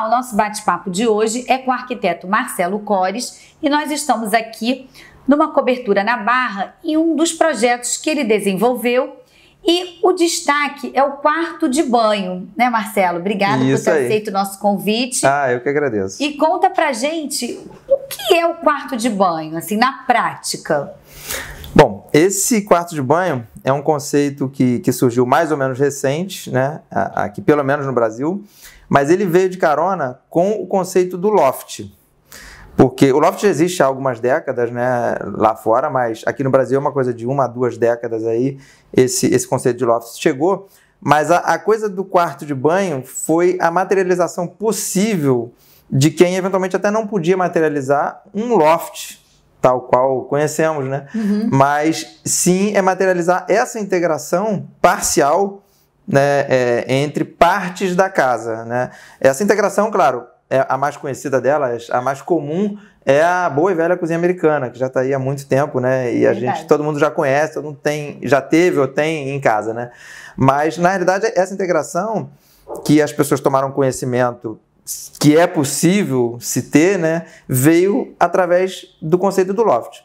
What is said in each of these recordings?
lá, o nosso bate-papo de hoje é com o arquiteto Marcelo Cores e nós estamos aqui numa cobertura na Barra em um dos projetos que ele desenvolveu e o destaque é o quarto de banho, né, Marcelo? Obrigada por ter aceito o nosso convite. Ah, eu que agradeço. E conta pra gente o que é o quarto de banho, assim, na prática. Bom, esse quarto de banho é um conceito que surgiu mais ou menos recente, né, aqui pelo menos no Brasil, mas ele veio de carona com o conceito do loft. Porque o loft já existe há algumas décadas, né, lá fora, mas aqui no Brasil é uma coisa de 1 a 2 décadas aí, esse conceito de loft chegou. Mas a coisa do quarto de banho foi a materialização possível de quem eventualmente até não podia materializar um loft, tal qual conhecemos, né? Uhum. Mas sim é materializar essa integração parcial, né, entre partes da casa, né? Essa integração, claro, a mais conhecida delas, a mais comum, é a boa e velha cozinha americana, que já está aí há muito tempo, né? E todo mundo já conhece, todo mundo já teve ou tem em casa, né? Mas, na realidade, essa integração que as pessoas tomaram conhecimento que é possível se ter, né, veio através do conceito do loft.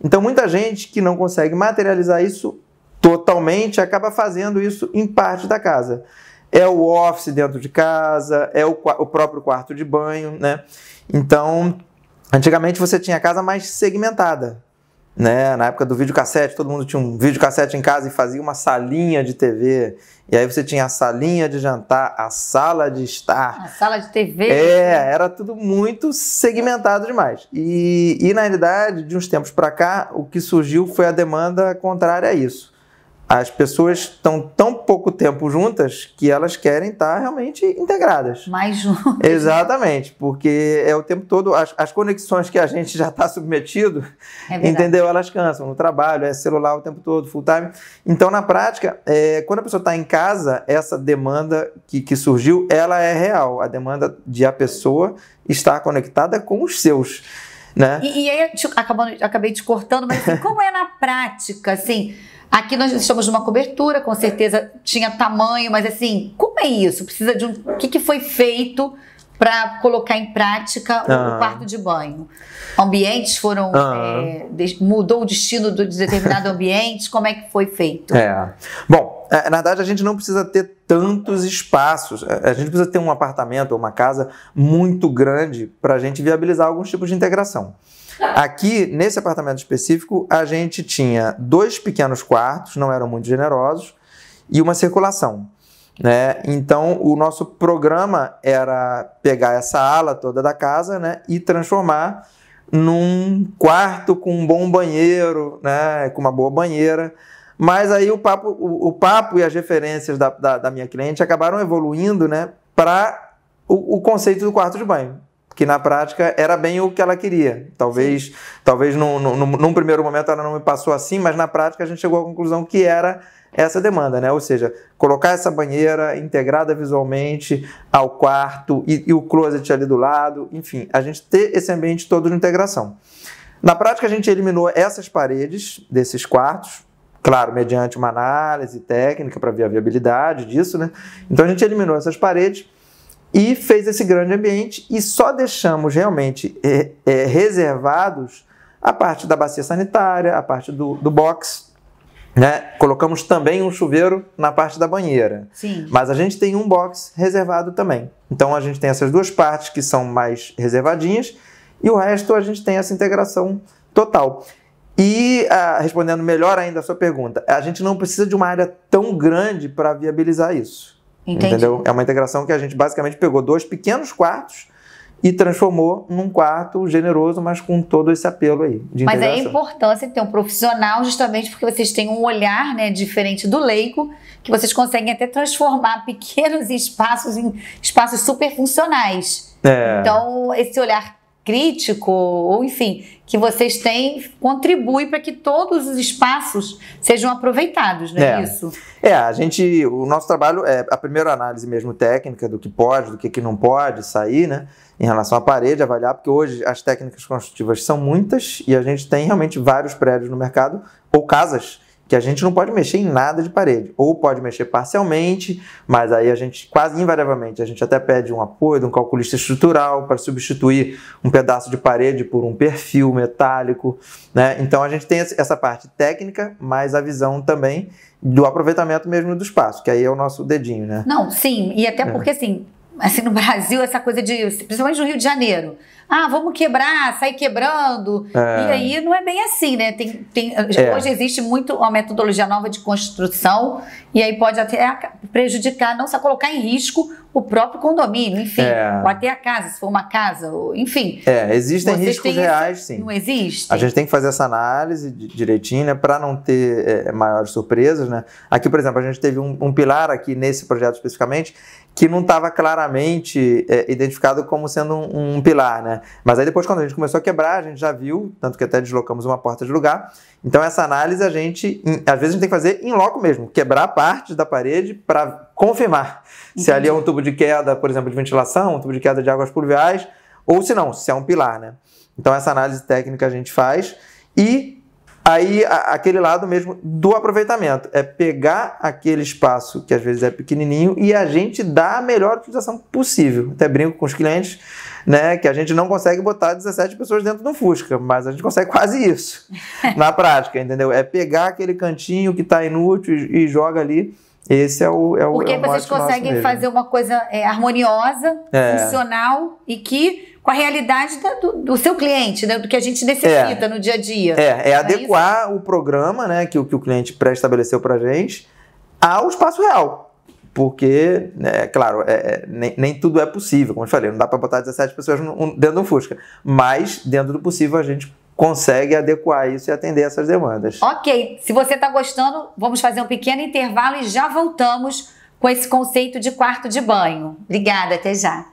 Então, muita gente que não consegue materializar isso totalmente acaba fazendo isso em parte da casa. É o office dentro de casa, é o próprio quarto de banho, né? Então, antigamente você tinha a casa mais segmentada, né? Na época do videocassete, todo mundo tinha um videocassete em casa e fazia uma salinha de TV. E aí você tinha a salinha de jantar, a sala de estar. A sala de TV. Era tudo muito segmentado demais. E na realidade, de uns tempos para cá, o que surgiu foi a demanda contrária a isso. As pessoas estão tão pouco tempo juntas que elas querem estar realmente integradas. Mais juntas. Exatamente, porque é o tempo todo, as conexões que a gente já está submetido, entendeu? Elas cansam no trabalho, é celular o tempo todo, full time. Então, na prática, quando a pessoa está em casa, essa demanda que surgiu, ela é real. A demanda de a pessoa estar conectada com os seus, né? E aí, acabei te cortando, mas assim, como é na prática, assim... Aqui nós estamos numa cobertura, com certeza tinha tamanho, mas assim, como é isso? Precisa de o que foi feito para colocar em prática o quarto de banho? Ambientes foram... mudou o destino de determinado ambiente? Como é que foi feito? Bom, na verdade a gente não precisa ter tantos espaços. A gente precisa ter um apartamento ou uma casa muito grande para a gente viabilizar alguns tipos de integração. Aqui, nesse apartamento específico, a gente tinha 2 pequenos quartos, não eram muito generosos, e uma circulação, né? Então, o nosso programa era pegar essa ala toda da casa, né, e transformar num quarto com um bom banheiro, né, com uma boa banheira. Mas aí o papo e as referências da minha cliente acabaram evoluindo, né, para o conceito do quarto de banho, que na prática era bem o que ela queria. Talvez num primeiro momento ela não me passou assim, mas na prática a gente chegou à conclusão que era essa demanda, né? Ou seja, colocar essa banheira integrada visualmente ao quarto e o closet ali do lado, enfim, a gente ter esse ambiente todo de integração. Na prática a gente eliminou essas paredes desses quartos, claro, mediante uma análise técnica para ver a viabilidade disso, né? Então a gente eliminou essas paredes e fez esse grande ambiente e só deixamos realmente reservados a parte da bacia sanitária, a parte do box, né? Colocamos também um chuveiro na parte da banheira. Sim. Mas a gente tem um box reservado também. Então a gente tem essas 2 partes que são mais reservadinhas e o resto a gente tem essa integração total. E respondendo melhor ainda a sua pergunta, a gente não precisa de uma área tão grande para viabilizar isso. Entendi. Entendeu? É uma integração que a gente basicamente pegou 2 pequenos quartos e transformou num quarto generoso, mas com todo esse apelo aí de integração. Mas é a importância de ter um profissional justamente porque vocês têm um olhar, né, diferente do leigo, que vocês conseguem até transformar pequenos espaços em espaços super funcionais. Então, esse olhar crítico, ou enfim, que vocês têm, contribui para que todos os espaços sejam aproveitados, não é isso? O nosso trabalho é a primeira análise mesmo técnica do que pode, do que não pode sair, né? Em relação à parede, avaliar, porque hoje as técnicas construtivas são muitas e a gente tem realmente vários prédios no mercado, ou casas, que a gente não pode mexer em nada de parede, ou pode mexer parcialmente, mas aí a gente, quase invariavelmente, a gente até pede um apoio de um calculista estrutural para substituir um pedaço de parede por um perfil metálico, né? Então a gente tem essa parte técnica, mas a visão também do aproveitamento mesmo do espaço, que aí é o nosso dedinho, né? Não, sim, e até porque assim no Brasil, essa coisa de, principalmente no Rio de Janeiro, vamos quebrar, sair quebrando, e aí não é bem assim, né? Hoje existe muito uma metodologia nova de construção, e aí pode até prejudicar, não só colocar em risco o próprio condomínio, enfim, ou até a casa, se for uma casa, enfim. Existem riscos reais, sim. Não existe? A gente tem que fazer essa análise direitinho, né, para não ter maiores surpresas, né? Aqui, por exemplo, a gente teve um pilar aqui nesse projeto especificamente, que não estava claramente identificado como sendo um pilar, né? Mas aí depois, quando a gente começou a quebrar, a gente já viu, tanto que até deslocamos uma porta de lugar. Então essa análise às vezes a gente tem que fazer em loco mesmo, quebrar parte da parede para confirmar se ali é um tubo de queda, por exemplo, de ventilação, um tubo de queda de águas pluviais, ou se não, se é um pilar, né? Então essa análise técnica a gente faz e aí, aquele lado mesmo do aproveitamento, é pegar aquele espaço que às vezes é pequenininho e a gente dá a melhor utilização possível. Até brinco com os clientes, né, que a gente não consegue botar 17 pessoas dentro do Fusca, mas a gente consegue quase isso na prática, entendeu? É pegar aquele cantinho que está inútil e joga ali. Esse é o Porque vocês conseguem fazer uma coisa harmoniosa, funcional e que com a realidade do seu cliente, né? Do que a gente necessita no dia a dia. Adequar o programa, né, que o cliente pré-estabeleceu para a gente ao espaço real. Porque, claro, nem tudo é possível, como eu falei, não dá para botar 17 pessoas dentro de um Fusca, mas dentro do possível a gente consegue adequar isso e atender essas demandas. Ok, se você está gostando, vamos fazer um pequeno intervalo e já voltamos com esse conceito de quarto de banho. Obrigada, até já.